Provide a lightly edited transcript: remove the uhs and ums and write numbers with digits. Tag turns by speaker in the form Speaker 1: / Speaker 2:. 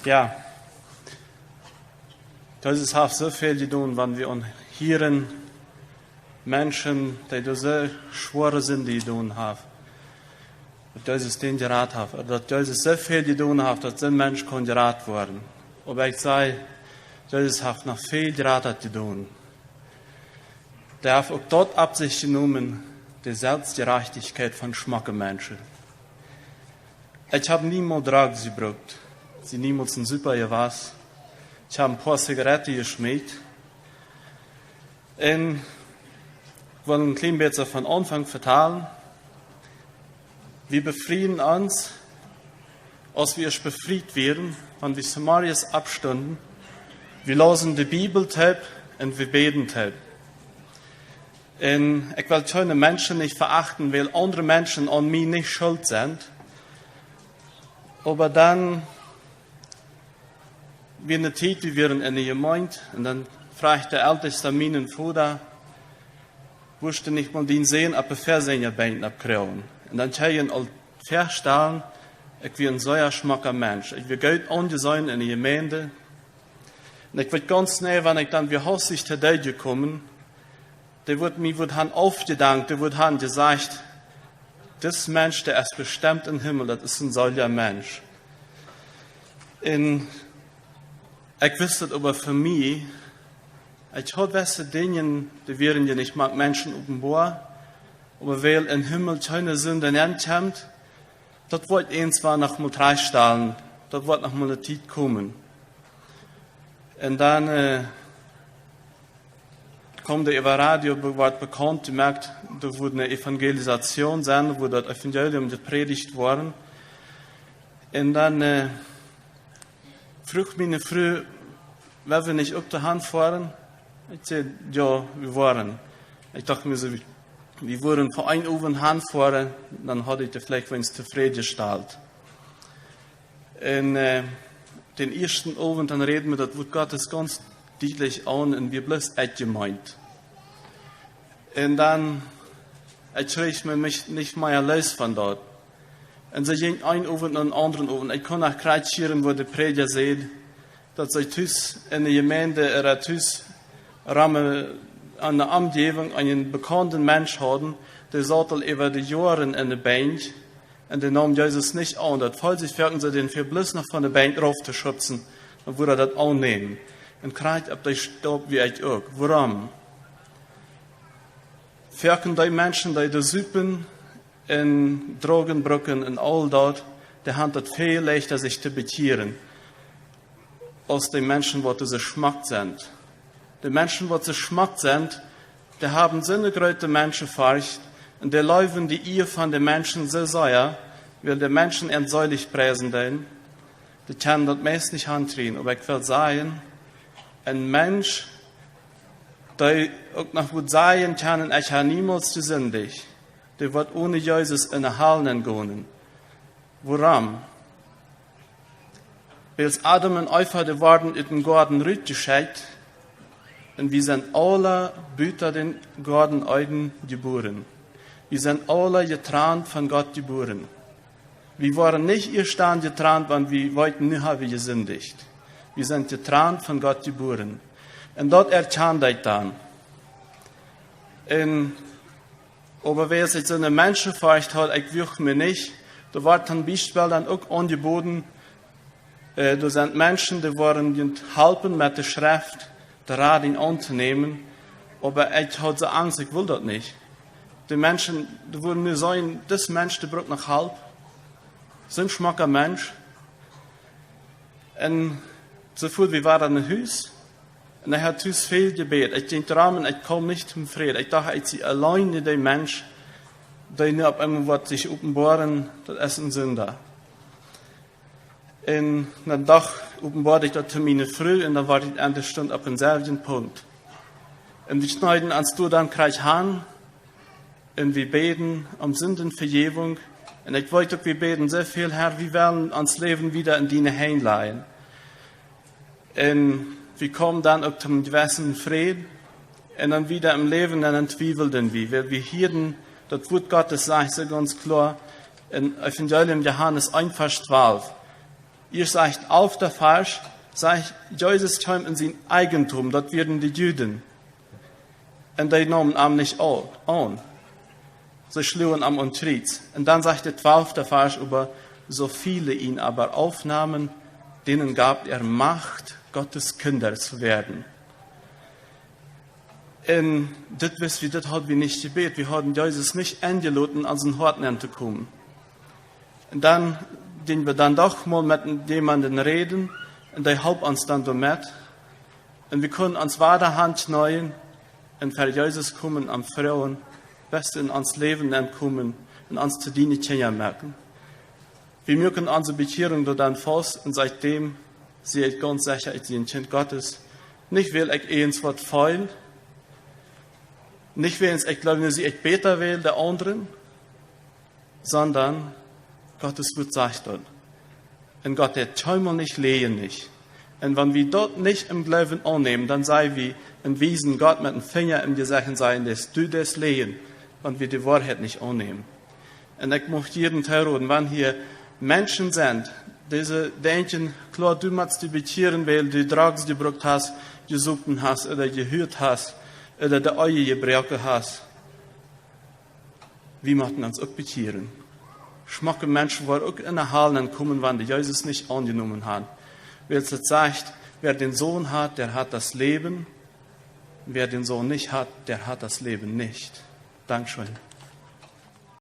Speaker 1: Ja, das ist auch so viel zu tun, wenn wir hören Menschen, die so schwere Sünde die tun haben. Das ist den gerat haben. Das ist so viel zu tun haben, dass so ein Mensch kann gerat werden. Aber ich sage, das ist auch noch viel gerat zu tun. Der hat auch dort ab sich genommen, die Selbstgerechtigkeit von schmacken Menschen. Ich habe niemals Drogen gebraucht. Sie niemals ein super was. Ich habe ein paar Zigaretten geschmiert. Und ich will ein klein bisschen von Anfang vertellen. Wir befrieden uns, als wir befreit werden, wenn wir Samarias abstunden. Wir lesen die Bibel und wir beten. Und ich will keine Menschen nicht verachten, weil andere Menschen an mir nicht schuld sind. Aber dann, wie eine Zeit, wie wir in der Gemeinde, und dann fragt der Älteste meinen Vater, wusste nicht mal den sehen, ob er Fernsehbein abkriegen. Und dann kann ich all feststellen, ich bin ein sehr schmacker Mensch. Ich will gut angesehen in der Gemeinde. Und ich will ganz schnell, wenn ich dann wie hausig zu dir gekommen, der wird mir aufgedankt, der wird gesagt, das Mensch, der ist bestimmt im Himmel, das ist ein solcher Mensch. Und ich wüsste aber für mich, ich habe gewisse Dinge, die wären ja nicht mag Menschen offenbar, aber weil im Himmel keine Sünde kommt, das wird zwar noch mal reinstellen, das wird noch mal eine Zeit kommen. Und dann kommt der über Radio, wird bekannt, merkt, da wurde eine Evangelisation sein, wo das Evangelium gepredigt worden. Und dann fragt meine Frau, wenn wir nicht auf der Hand fahren? Ich sage, ja, wir waren. Ich dachte mir so, wir würden vor ein Uhr Hand fahren, dann hatte ich das vielleicht wenigstens zufriedengestellt. Und den ersten Abend, dann reden wir, das wird Gottes ganz deutlich an und wir bloß gemeint. Und dann, ich kriege mich nicht mehr los von dort. Und sie ging ein Abend und einen anderen Abend. Ich kann auch kreischieren, wo der Prediger sagt, dass sie tüß in der Gemeinde oder tüß Rahmen an der Umgebung einen bekannten Mensch haben, der saß über die Jahre in der Bank und der nahm Jesus nicht an. Das falls sich wirken sie den für bloß noch von der Bank drauf zu schützen, dann würde er das annehmen. Und kriegt ab der Stopp wie ich auch. Warum? Wirken die Menschen, die das Süppen in Drogenbrücken und all dort, die haben das viel leichter sich zu bekehren, als die Menschen, die so schmackt sind. Die Menschen, die so schmackt sind, die haben so eine große Menschenfurcht und die laufen die Ehe von den Menschen so sehr, weil die Menschen entsäulich preisen den, die können das meist nicht handtun. Aber ich will sagen, ein Mensch, der auch noch gut sagen kann, ich habe niemals zu sündig, der wird ohne Jesus in der Hölle gehen. Warum? Weil Adam und Eva, die waren in den Garten rausgeschickt und wir sind alle Büter den Garten Eden geboren. Wir sind alle getrennt von Gott geboren. Wir waren nicht erst getrennt, wenn wir wollten, nicht haben wir gesündigt. Wir sind getrennt von Gott geboren. Und dort erkannt ich dann. Aber wer sich so eine Menschenfurcht hat, ich wirke mir nicht, da wird dann Beispiel dann auch angeboten, da sind Menschen, die wollen helfen mit der Schrift, der Rat ihn anzunehmen, aber ich habe so Angst, ich will das nicht. Die Menschen, die würden mir sagen, das Mensch, der braucht noch Halb, so ein schmacker Mensch. Und sofort, wir waren in Haus, und er hat Haus viel gebetet. Ich denke daran, ich komme nicht zum Frieden. Ich dachte, ich bin alleine der Mensch, der nur auf einmal wird sich offenbaren, das ist ein Sünder. Und dann offenbarte ich das zu meiner Früh, und dann war ich an der Stunde auf demselben Punkt. Und wir schneiden ans Du dann gleich an, und wir beten um Sündenvergebung. Und ich wollte, wir beten sehr viel, Herr, wir werden uns Leben wieder in deine Hände leihen. Und wir kommen dann auch zum gewissen Frieden, und dann wieder im Leben, dann entzweifeln wir, weil wir hier, das Wort Gottes sagt so ganz klar, in Evangelium Johannes 1, Vers 12, Ihr sagt auf der Falsch, sagt, Jesus kam in sein Eigentum, das werden die Juden. Und die nahmen am nicht an. Sie schlugen am und tritt. Und dann sagt der 12. Vers über, so viele ihn aber aufnahmen, denen gab er Macht, Gottes Kinder zu werden. Und das hat wir nicht gebetet. Wir haben Jesus nicht eingeladen, an sein Hort zu kommen. Und dann, den wir dann doch mal mit jemandem reden, und der helpt uns dann damit. Und wir können uns weiter Hand neuen, und für Jesus kommen am Frauen, best in ans Leben kommen, und uns zu dienen Kinder merken. Wir mögen unsere Bekehrung dann fast, und seitdem sehe ich ganz sicher, ich bin ein Kind Gottes. Nicht, weil ich eins was feil, nicht, weil ich glaube, dass ich besser will, der anderen, sondern Gottes Wort sagt dann. Und Gott, der Teufel nicht, lehen nicht. Und wenn wir dort nicht im Glauben annehmen, dann sei wir ein Wesen Gott mit dem Finger im Gesicht sein, dass du das lehen, wenn wir die Wahrheit nicht annehmen. Und ich möchte jeden teilhaben, wenn hier Menschen sind, diese denken, klar, du musst die bekehren, weil du Drogen gebraucht hast, gesucht hast, oder gehört hast, oder die Eue gebrochen hast. Wir möchten uns auch bekehren. Schmacke Menschen, die auch in der Hallen kommen, wenn die Jesus nicht angenommen haben. Weil es sagt, wer den Sohn hat, der hat das Leben. Wer den Sohn nicht hat, der hat das Leben nicht. Dankeschön.